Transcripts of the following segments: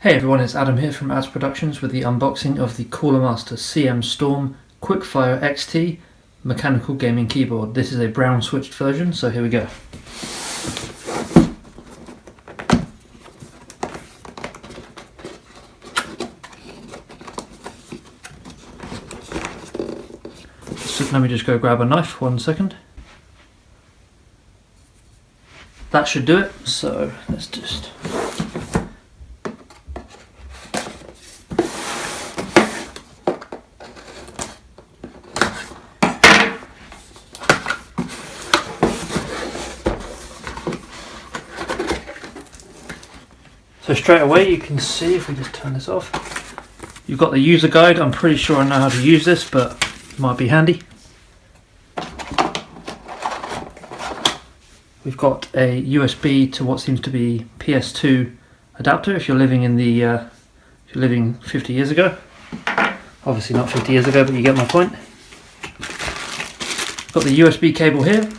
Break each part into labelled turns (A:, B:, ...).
A: Hey everyone, it's Adam here from RSS Productions with the unboxing of the Cooler Master CM Storm Quickfire XT mechanical gaming keyboard. This is a brown switched version, so here we go. So let me just go grab a knife, 1 second. That should do it, so let's just... So straight away you can see, if we just turn this off, you've got the user guide. I'm pretty sure I know how to use this, but it might be handy. We've got a USB to what seems to be PS2 adapter if you're living in the if you're living 50 years ago. Obviously not 50 years ago, but you get my point. Got the USB cable here,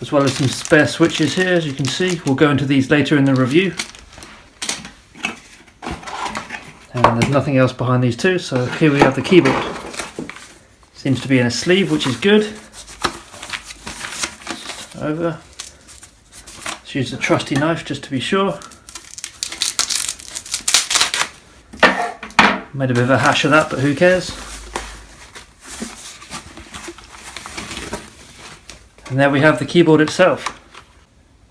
A: as well as some spare switches here, as you can see. We'll go into these later in the review. And there's nothing else behind these two, so here we have the keyboard. Seems to be in a sleeve, which is good. Just over. Let's use the trusty knife just to be sure. Made a bit of a hash of that, but who cares? And there we have the keyboard itself.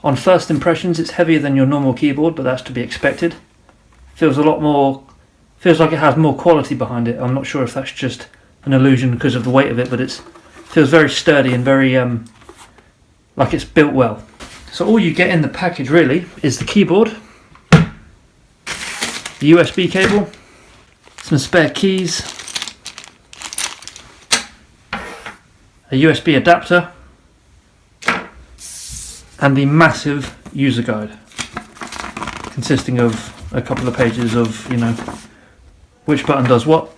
A: On first impressions, it's heavier than your normal keyboard, but that's to be expected. Feels a lot more, feels like it has more quality behind it. I'm not sure if that's just an illusion because of the weight of it, but it feels very sturdy and very like it's built well. So all you get in the package really is the keyboard, the USB cable, some spare keys, a USB adapter, and the massive user guide, consisting of a couple of pages of, you know, which button does what.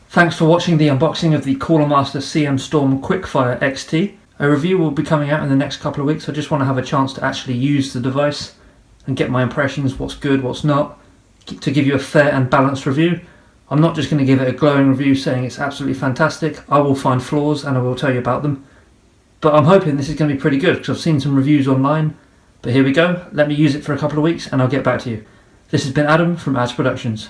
A: Thanks for watching the unboxing of the Cooler Master CM Storm Quickfire XT. A review will be coming out in the next couple of weeks. I just want to have a chance to actually use the device and get my impressions, what's good, what's not, to give you a fair and balanced review. I'm not just going to give it a glowing review saying it's absolutely fantastic. I will find flaws and I will tell you about them. But I'm hoping this is going to be pretty good because I've seen some reviews online. But here we go. Let me use it for a couple of weeks and I'll get back to you. This has been Adam from RSS Productions.